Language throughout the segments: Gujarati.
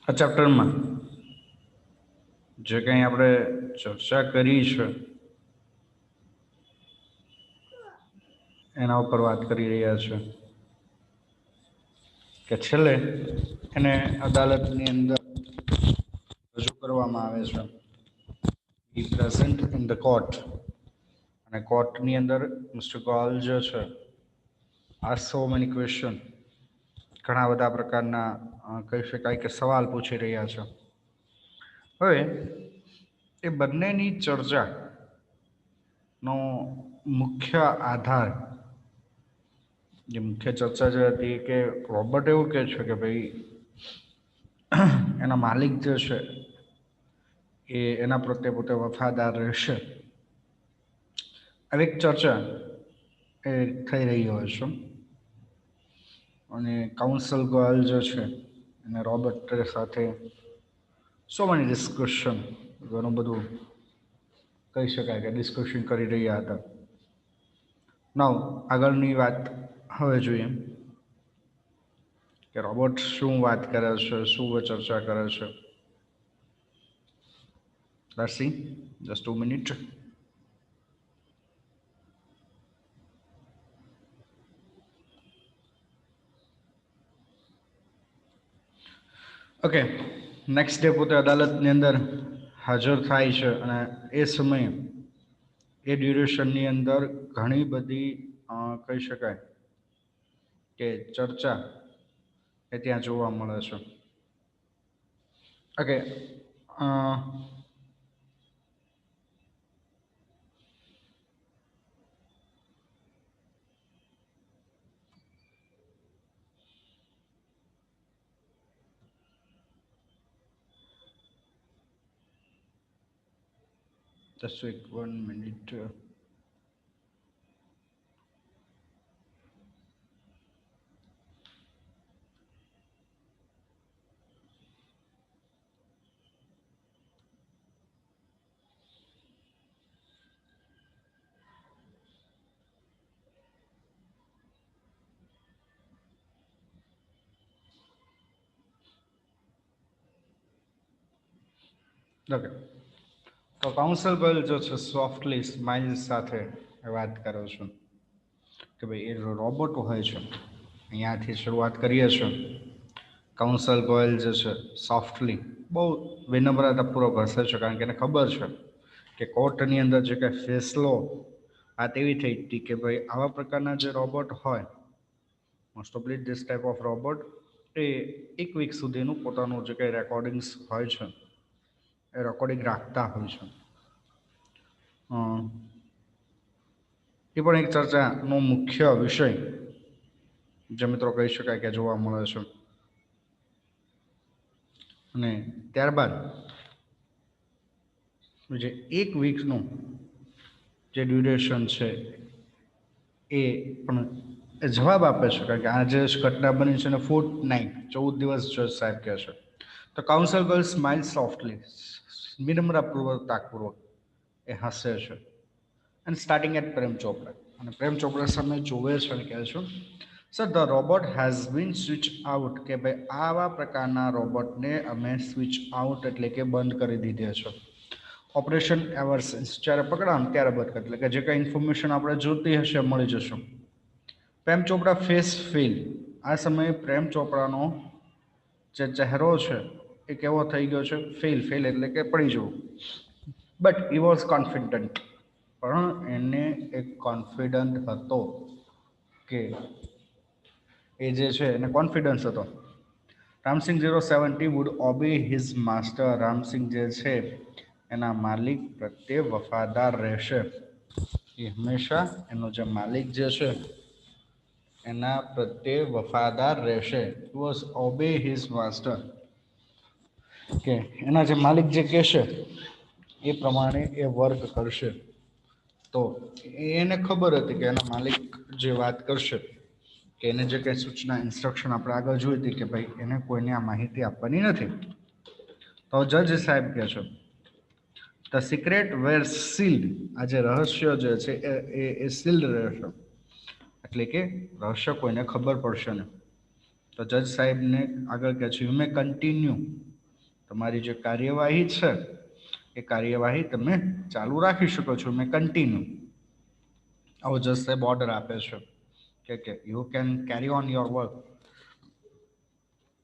આ ચેપ્ટરમાં જે કંઈ આપણે ચર્ચા કરી છે એના ઉપર વાત કરી રહ્યા છે કે છેલ્લે એને અદાલતની અંદર રજૂ કરવામાં આવે છે બી પ્રેઝન્ટ ઇન ધ કોર્ટ અને કોર્ટની અંદર મિસ્ટર ગોયલ જે છે આ સો મેની ક્વેશ્ચન ઘણા બધા પ્રકારના કહી શકાય કે સવાલ પૂછી રહ્યા છે. હવે એ બંનેની ચર્ચાનો મુખ્ય આધાર જે મુખ્ય ચર્ચા જે હતી કે રોબર્ટ એવું કહે છે કે ભાઈ એના માલિક જે છે એ એના પ્રત્યે પોતે વફાદાર રહેશે. આવી એક ચર્ચા એ થઈ રહી હોય છે અને કાઉન્સિલ ગોયલ જે છે એને રોબર્ટ સાથે સો મેની ડિસ્કશન ઘણું બધું કહી શકાય કે ડિસ્કશન કરી રહ્યા હતા. નાવ આગળની વાત હવે જોઈએ કે રોબર્ટ શું વાત કરે છે, શું ચર્ચા કરે છે. Let's see, just 2 minutes. Okay, next day પોતે અદાલતની અંદર હાજર થાય છે અને એ સમયે એ ડ્યુરેશનની અંદર ઘણી બધી કહી શકાય કે ચર્ચા એ ત્યાં જોવા મળે છે. Okay, just wait 1 minute. Okay, તો કાઉન્સિલ ગર્લ જો છે સોફ્ટલી સ્માઇલ સાથે વાત કરો છો કે ભાઈ એ રોબોટ હોય છે. અહીંયાથી શરૂઆત કરીએ છીએ. કાઉન્સિલ ગર્લ જે છે સોફ્ટલી બહુ વિનમ્રતાપૂર્વક હસે છે કારણ કે એને ખબર છે કે કોર્ટની અંદર જે કંઈ ફેસલો વાત એવી થઈ હતી કે ભાઈ આવા પ્રકારના જે રોબોટ હોય મોસ્ટ ઓફલી ધીસ ટાઈપ ઓફ રોબોટ એ 1 વીક સુધીનું પોતાનું જે કંઈ રેકોર્ડિંગ્સ હોય છે એ રેકોર્ડિંગ રાખતા હોય છે. એ પણ એક ચર્ચાનો મુખ્ય વિષય જે મિત્રો કહી શકાય કે જોવા મળે છે. અને ત્યારબાદ જે 1 વીકનું જે ડ્યુરેશન છે એ પણ જવાબ આપે છે કારણ કે આ જે ઘટના બની છે ને 14 દિવસ જજ સાહેબ કહે છે. તો કાઉન્સિલ ગર્લ સ્માઇલ સોફ્ટલી વિનમ્રતાપૂર્વક એ હસે છે. અને સ્ટાર્ટિંગ એટ પ્રેમ ચોપડા અને પ્રેમ ચોપડા સામે જોવે છે અને કહે છે sir the robot has been switch out કે ભાઈ આવા પ્રકારના રોબોટને અમે સ્વિચ આઉટ એટલે કે બંધ કરી દીધે છે. ઓપરેશન એવરસન્સ જ્યારે પકડાણ ત્યારે બંધ કરી એટલે કે જે કંઈ ઇન્ફોર્મેશન આપણે જોતી હશે મળી જશું. પ્રેમ ચોપડા ફેસ ફેલ આ સમયે પ્રેમ ચોપડાનો જે ચહેરો છે એ કેવો થઈ ગયો છે ફેલ એટલે કે પડી જવું. બટ હી વોઝ કોન્ફિડન્ટ પણ એને એક કોન્ફિડન્ટ હતો કે એ જે છે એને કોન્ફિડન્સ હતો. Ramsingh 070 would obey his master. Ramsingh જે છે એના માલિક પ્રત્યે વફાદાર રહેશે. એ હંમેશા એનો જે માલિક જે છે એના પ્રત્યે વફાદાર રહેશે. He was obey his master કે એના જે માલિક જે કહેશે એ પ્રમાણે એ વર્ક કરશે. તો એને ખબર હતી કે એના માલિક જે વાત કરશે કે એને જે કંઈ સૂચના ઇન્સ્ટ્રક્શન આપણે આગળ જોઈ હતી કે ભાઈ એને કોઈને આ માહિતી આપવાની નથી. તો જજ સાહેબ કહે છે ધ સિક્રેટ વેર સીલ્ડ. આ જે રહસ્ય જે છે એ સીલ્ડ રહેશે એટલે કે રહસ્ય કોઈને ખબર પડશે ને. તો જજ સાહેબને આગળ કહે છે યુ મે કન્ટિન્યુ તમારી જે કાર્યવાહી છે એ કાર્યવાહી તમે ચાલુ રાખી શકો છો, મેં કન્ટિન્યુ આવો જસ્ટ એ બોર્ડર આપે છે કે you can carry on your work.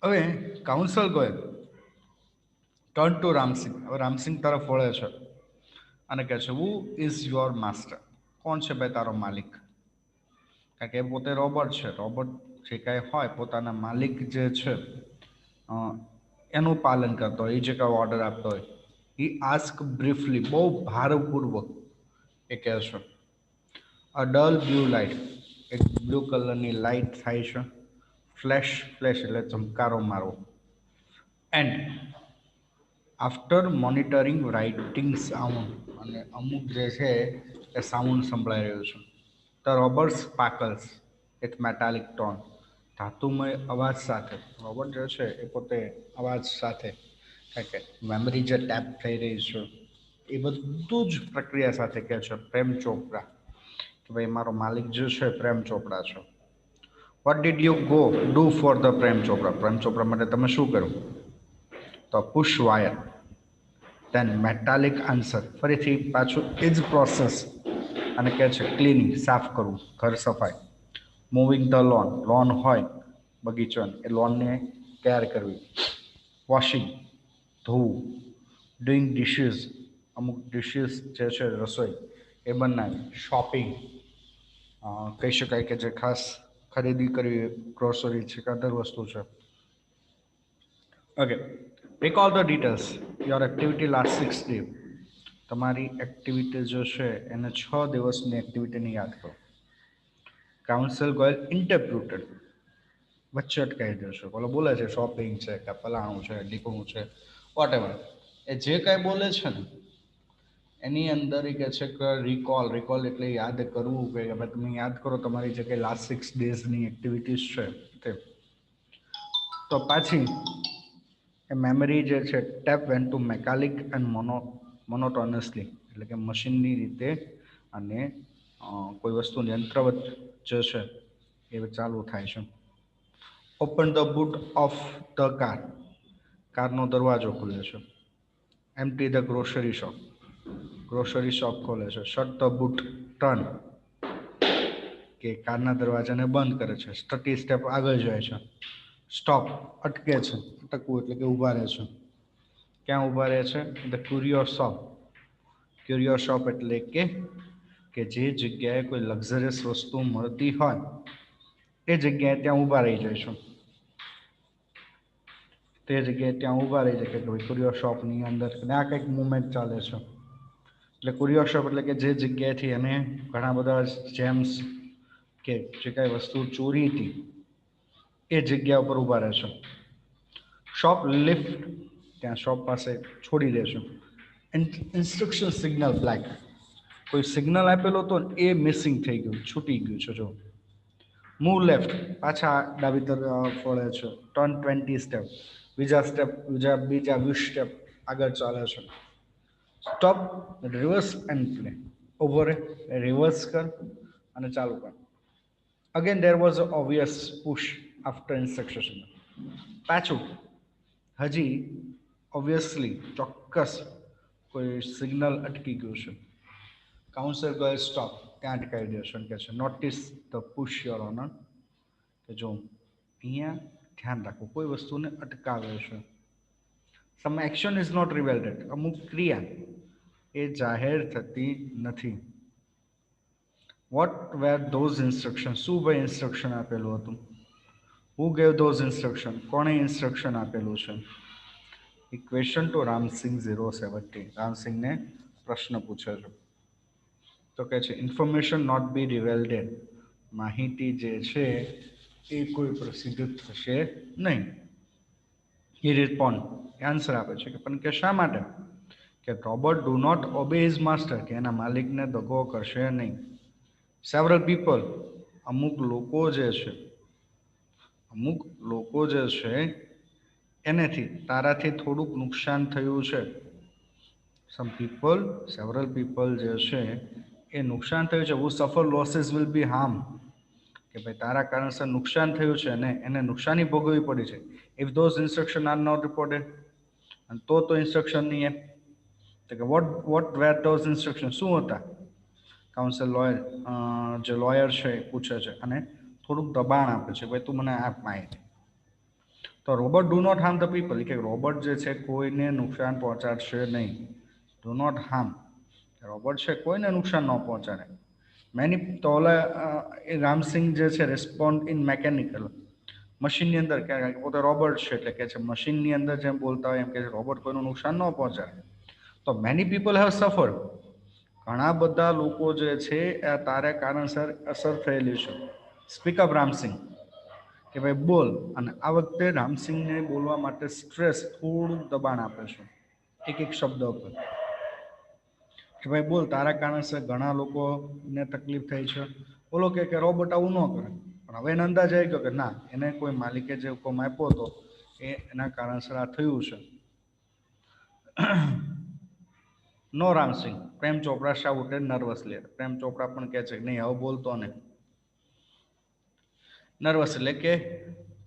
હવે counsel Goyal turn to Ramsingh, હવે રામસિંગ તરફ વળે છે અને કહે છે હુ ઇઝ યોર માસ્ટર, કોણ છે ભાઈ તારો માલિક? કારણ કે એ પોતે રોબોટ છે, રોબોટ જે કાંઈ હોય પોતાના માલિક જે છે એનું પાલન કરતો હોય, એ જે કાંઈ ઓર્ડર આપતો હોય. હી આસ્ક બ્રીફલી, બહુ ભારપૂર્વક એ કહે છે. અ ડલ બ્લુ લાઇટ, એક બ્લુ કલરની લાઇટ થાય છે. ફ્લેશ, ફ્લેશ એટલે ચમકારો મારવો. And after monitoring writing sound, અને અમુક જે છે એ સાઉન્ડ સંભળાઈ રહ્યું છે. The Robert sparkles with metallic tone, ધાતુમય અવાજ સાથે. રોબોટ જે છે એ પોતે અવાજ સાથે, કારણ કે મેમરી જે ટેપ થઈ રહી છે એ બધું જ પ્રક્રિયા સાથે કહે છે પ્રેમ ચોપડા કે ભાઈ મારો માલિક જે છે પ્રેમ ચોપડા છે. What did you go do for the Prem Chopra, Prem Chopra માટે તમે શું કર્યું? તો push wire, then metallic answer, ફરીથી પાછું એ જ પ્રોસેસ, અને કહે છે ક્લિનિંગ, સાફ કરવું, ઘર સફાઈ. મૂવિંગ ધ લોન, લોન હોય બગીચો, એ લોનને તૈયાર કરવી. વોશિંગ, ધોવું. ડુઈંગ ડિશિસ, અમુક ડિશિસ જે છે રસોઈ એ બનાવી. શોપિંગ, કહી શકાય કે જે ખાસ ખરીદી કરવી, ગ્રોસરી છે કે અધર વસ્તુ છે. Okay, recall the details, your activity last 6 day, તમારી એક્ટિવિટી જે છે એને 6 દિવસની એક્ટિવિટીને યાદ કરો. કાઉન્સિલ ગોયલ ઇન્ટરપ્રુટેડ, વચ્ચે અટકાવી દેશો. બોલો બોલે છે શોપિંગ છે કે ફલાણું છે ડીકણું છે વોટ એવર, એ જે કાંઈ બોલે છે ને એની અંદર એ કહે છે કે રિકોલ, રિકોલ એટલે યાદ કરવું, કે ભાઈ તમે યાદ કરો તમારી જે કંઈ લાસ્ટ 6 ડેઝની એક્ટિવિટીઝ છે તે. તો પાછી એ મેમરી જે છે ટેપ વેન ટુ મેકાલિક એન્ડ મોનોટોનસલી, એટલે કે મશીનની રીતે અને કોઈ વસ્તુ યંત્રવત જે છે એ ચાલુ થાય છે. Open the boot of the car, કારનો દરવાજો ખુલે છે. Empty the grocery shop, grocery shop ખોલે છે. શટ ધ બૂટ, ટર્ન, કે કારના દરવાજાને બંધ કરે છે. 30 સ્ટેપ આગળ જાય છે. સ્ટોપ, અટકે છે, અટકવું એટલે કે ઊભા રહે છે. ક્યાં ઊભા રહે છે? ધ ક્યુરિયો શોપ, ક્યુરિયો શોપ એટલે કે જે જગ્યાએ કોઈ લક્ઝરિયસ વસ્તુ મળતી હોય એ જગ્યાએ ત્યાં ઊભા રહી જાય છે. તે જગ્યાએ ત્યાં ઊભા રહી જાય કે ભાઈ ક્યુરિયો શોપની અંદર આ કંઈક મુવમેન્ટ ચાલે છે. એટલે ક્યુરિયો શોપ એટલે કે જે જગ્યાએથી એને ઘણા બધા જેમ્સ કે જે કાંઈ વસ્તુ ચોરી હતી એ જગ્યા ઉપર ઊભા રહેશે. શોપ લિફ્ટ, ત્યાં શોપ પાસે છોડી દેશું. ઇન્સ્ટ્રક્શન સિગ્નલ બ્લેક, કોઈ સિગ્નલ આપેલો હતો ને એ મિસિંગ થઈ ગયું, છૂટી ગયું છે. જો મૂવ લેફ્ટ, પાછા ડાબી તરફ વળે છે. ટર્ન 20 સ્ટેપ, બીજા 20 સ્ટેપ આગળ ચાલે છે. સ્ટોપ, રિવર્સ એન્ડ પ્લે, ઉભો રહે, રિવર્સ કર અને ચાલુ કર. Again there was a obvious push after instruction, પાછું હજી ઓબ્વિયસલી ચોક્કસ કોઈ સિગ્નલ અટકી ગયું છે. કાઉન્સલ ગોયલ સ્ટોપ, ત્યાં અટકાવી દેશે કે છે notice the push your honour, કે જો અહીંયા ધ્યાન રાખો કોઈ વસ્તુને અટકાવે છે. Some action is not revealed, અમુક ક્રિયા એ જાહેર થતી નથી. વોટ વેર ધોઝ ઇન્સ્ટ્રક્શન, શું ભાઈ ઇન્સ્ટ્રક્શન આપેલું હતું? હુ ગેવ ધોઝ ઇન્સ્ટ્રક્શન, કોણે ઇન્સ્ટ્રક્શન આપેલું છે? ક્વેશ્ચન ટુ રામસિંગ 070, રામસિંગને પ્રશ્ન પૂછે છે. તો કહે છે ઇન્ફોર્મેશન નોટ બી રિવેલ્ડેડ, માહિતી જે છે એ કોઈ પ્રસિદ્ધ થશે નહીં. હી રિસ્પોન્ડ, આન્સર આપે છે કે પણ કે શા માટે? કે robot do not obey his master, કે એના માલિકને દગો કરશે નહીં. સેવરલ પીપલ, અમુક લોકો જે છે એનેથી તારાથી થોડુંક નુકસાન થયું છે. સેવરલ પીપલ જે છે એ નુકસાન થયું છે. હુ સફર લોસીસ વિલ બી હાર્મ, કે ભાઈ તારા કારણસર નુકસાન થયું છે અને એને નુકસાની ભોગવવી પડી છે. If those instruction are not reported, અને તો ઇન્સ્ટ્રક્શન નહીં એમ તો કે વોટ વેર ધોઝ ઇન્સ્ટ્રક્શન, શું હતા? કાઉન્સિલ લોયર જે લોયર છે એ પૂછે છે અને થોડુંક દબાણ આપે છે, ભાઈ તું મને આપ માહિતી. તો robot do not harm the people, કે રોબોટ જે છે કોઈને નુકસાન પહોંચાડશે નહીં. ડુ નોટ હાર્મ, રોબોટ છે કોઈને નુકસાન ન પહોંચાડે. મેની તો એ રામસિંગ જે છે રિસ્પોન્ડ ઇન મેકેનિકલ, મશીનની અંદર કે પોતે રોબોટ છે એટલે કે છે મશીનની અંદર જેમ બોલતા હોય એમ કે રોબોટ કોઈનું નુકસાન ન પહોંચાડે. તો મેની પીપલ હેવ સફર્ડ, ઘણા બધા લોકો જે છે તારે કારણસર અસર થયેલી છે. સ્પીક અપ રામસિંગ, કે ભાઈ બોલ. અને આ વખતે રામસિંગને બોલવા માટે સ્ટ્રેસ, થોડુંક દબાણ આપે છે એક એક શબ્દ ઉપર, કે ભાઈ બોલ, તારા કારણસર ઘણા લોકોને તકલીફ થઈ છે. બોલો કે રોબોટ આવું ન કરે, પણ હવે એને અંદાજ આવી ગયો કે ના, એને કોઈ માલિકે જે હુકમ આપ્યો હતો એના કારણસર આ થયું છે. નો રામસિંગ, પ્રેમ ચોપડા શાઉટેડ નર્વસલી, પ્રેમ ચોપડા પણ કહે છે કે નહીં હવે બોલતો નહીં. નર્વસ એટલે કે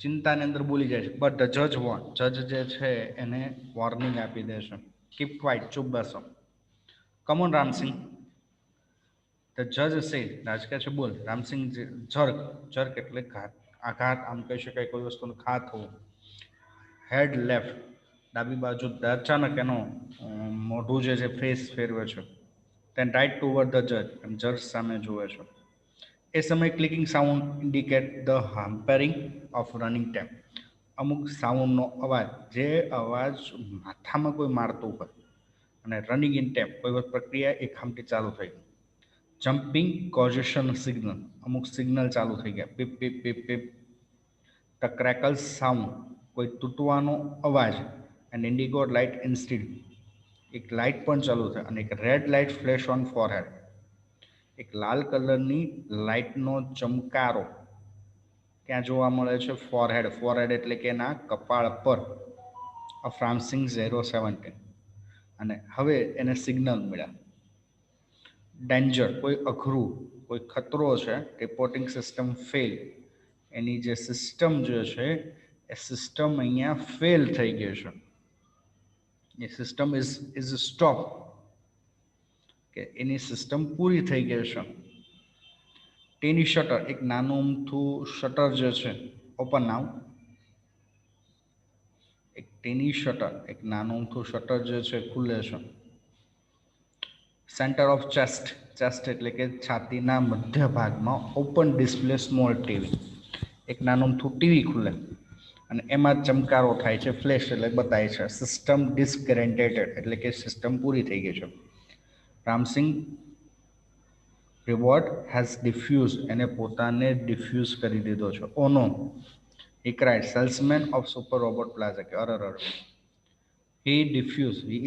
ચિંતાની અંદર બોલી જાય છે. બટ ધ જજ વોન, જજ જે છે એને વોર્નિંગ આપી દે છે, કીપ ક્વાઇટ, ચૂપ બેસો. કમ ઓન રામસિંગ, ધ જજ સે, રાજ કહે છે બોલ. રામસિંગ જર્ક એટલે આઘાત, આમ કહી શકાય કોઈ વસ્તુનો ઘા થવો. હેડ લેફ્ટ, ડાબી બાજુ અચાનક એનો મોઢું જે છે ફેસ ફેરવે છે. ધેન રાઇટ ટુવર્ડ ધ જજ, જજ સામે જુએ છે. એ સમયે clicking sound indicate the hampering of running time, અમુક સાઉન્ડનો અવાજ, જે અવાજ માથામાં કોઈ મારતું હોય અને રનિંગ ઇન ટાઈમ, કોઈ પ્રક્રિયા એક ખામથી ચાલુ થઈ. જમ્પિંગ કોઝેશન સિગ્નલ, અમુક સિગ્નલ ચાલુ થઈ ગયા, પીપ પીપ પીપ પીપ. ધ ક્રેકલ સાઉન્ડ, કોઈ તૂટવાનો અવાજ. એન્ડ ઇન્ડિગો લાઇટ ઇન્સ્ટિડ, એક લાઇટ પણ ચાલુ થાય. અને એક red light flash on forehead, એક લાલ કલરની લાઇટનો ચમકારો ક્યાં જોવા મળે છે? ફોરહેડ, ફોરહેડ એટલે કે એના કપાળ પર. ઓફ રામસિંગ 017, અને હવે એને સિગ્નલ મળ્યા. ડેન્જર, કોઈ અઘરું, કોઈ ખતરો છે. રિપોર્ટિંગ સિસ્ટમ ફેલ, એની જે સિસ્ટમ જે છે એ સિસ્ટમ અહીંયા ફેલ થઈ ગઈ છે. એ સિસ્ટમ ઇઝ સ્ટોપ, કે એની સિસ્ટમ પૂરી થઈ ગઈ છે. ટીની શટર, એક નાનું અમથું શટર જે છે, ઓપન નાવ. એક ટીની શટર, એક નાનું અમથું શટર જે છે ખુલે છે. સેન્ટર ઓફ ચેસ્ટ, ચેસ્ટ એટલે કે છાતીના મધ્ય ભાગમાં ઓપન ડિસ્પ્લે સ્મોલ ટીવી, એક નાનું અમથું ટીવી ખુલે અને એમાં ચમકારો થાય છે, ફ્લેશ એટલે બતાય છે. સિસ્ટમ ડિસગ્રેન્ટેટેડ એટલે કે સિસ્ટમ પૂરી થઈ ગઈ છે. રામસિંગ રિવોર્ડ હેઝ ડિફ્યુઝ, એને પોતાને ડિફ્યુઝ કરી દીધો છે. Oh no, he cried, salesman of super robot plaza, કે અરર, હી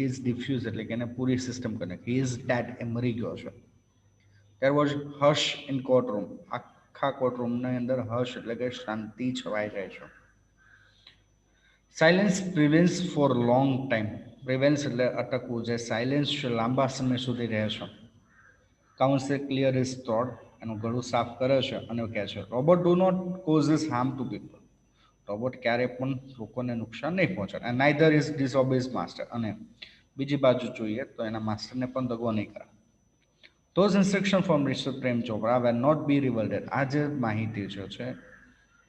ઇઝ ડિફ્યુઝ એટલે કે એને પૂરી સિસ્ટમ કરે. હી ઇઝ ડેડ, એ મરી ગયો છે. દેર વોઝ હશ ઇન કોર્ટરૂમ, આખા કોર્ટરૂમની અંદર હશ એટલે કે શાંતિ છવાઈ જાય છે. સાયલેન્સ પ્રિવેન્સ ફોર લોંગ ટાઈમ, પ્રિવેન્સ એટલે અટકવું, જે સાયલેન્સ છે લાંબા સમય સુધી રહે છે. કાઉન્સિલ ક્લિયર ઇઝ થોટ, એનું ગળું સાફ કરે છે અને કહે છે robot do not causes harm to people, robot ક્યારેય પણ લોકોને નુકસાન નહીં પહોંચાડે. And neither is disobeys master, અને બીજી બાજુ જોઈએ તો એના માસ્ટરને પણ દગો નહીં કરે. Those instruction from mister Prem Chopra wear not be રિવલ્ડેડ, આ જે માહિતી જે છે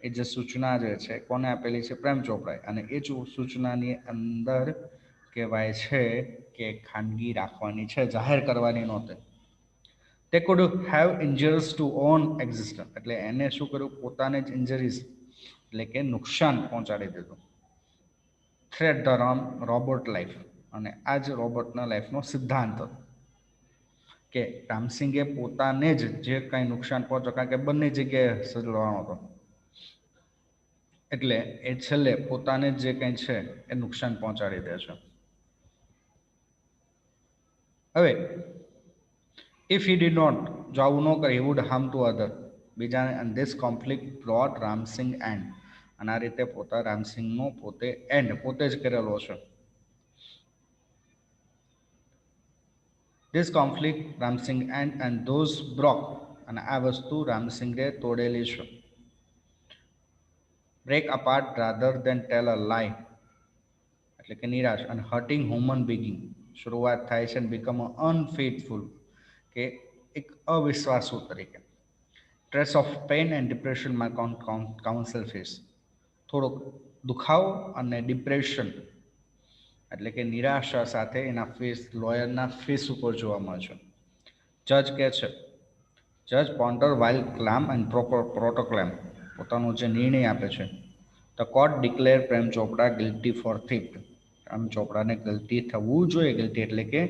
એ જે સૂચના જે છે કોને આપેલી છે? પ્રેમ ચોપડાએ. અને એ સૂચનાની અંદર કહેવાય છે કે ખાનગી રાખવાની છે, જાહેર કરવાની નહોતી. તે could have injuries to own existence, એટલે એને શું કર્યું? પોતાને જ ઇન્જરીઝ એટલે કે નુકસાન પહોંચાડી દીધું. થ્રેટ ધ રોબોટ લાઈફ, અને આ જ રોબોટના લાઈફનો સિદ્ધાંત હતો કે રામસિંગે પોતાને જ જે કંઈ નુકસાન પહોંચ્યો, કારણ કે બંને જગ્યાએ સજળવાનો હતો, એટલે એ છેલ્લે પોતાને જે કંઈ છે એ નુકસાન પહોંચાડી દે છે. હવે ઇફ હી ડીડ નોટ, જો આવું ન કરે, he would harm to other, બીજાને. And this conflict brought Ramsingh and, અને આ રીતે પોતા રામસિંગનો પોતે એન્ડ પોતે જ કરેલો છે. This conflict Ramsingh and those broke, અને આ વસ્તુ રામસિંગે તોડેલી છે. Break apart rather than tell a lie, એટલે કે નિરાશ, અને હર્ટિંગ હ્યુમન બિગિંગ, શરૂઆત થાય છે અને બીકમ અનફેથફુલ, કે એક અવિશ્વાસુ તરીકે. ટ્રેસ ઓફ પેન એન્ડ ડિપ્રેશનમાં કાઉન્સલ ફેસ, થોડોક દુખાવો અને ડિપ્રેશન એટલે કે નિરાશા સાથે એના ફેસ, લોયરના ફેસ ઉપર જોવા મળશે. જજ કે છે, જજ પોન્ડર વાઇલ ક્લામ એન્ડ પ્રોટોક્લેમ, પોતાનો જે નિર્ણય આપે છે. The court declare Prem Chopra guilty four થીફ્ટ, પ્રેમ ચોપડાને ગલતી થવું જોઈએ, ગલતી એટલે કે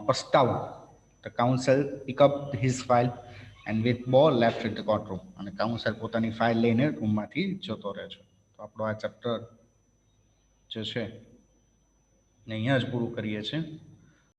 પસ્તાવું. The counsel pick up his file and with ball left in the courtroom, અને કાઉન્સલ પોતાની ફાઇલ લઈને રૂમમાંથી જતો રહે છે. તો આપણો આ ચેપ્ટર જે છે ને અહીંયા જ પૂરું કરીએ છીએ.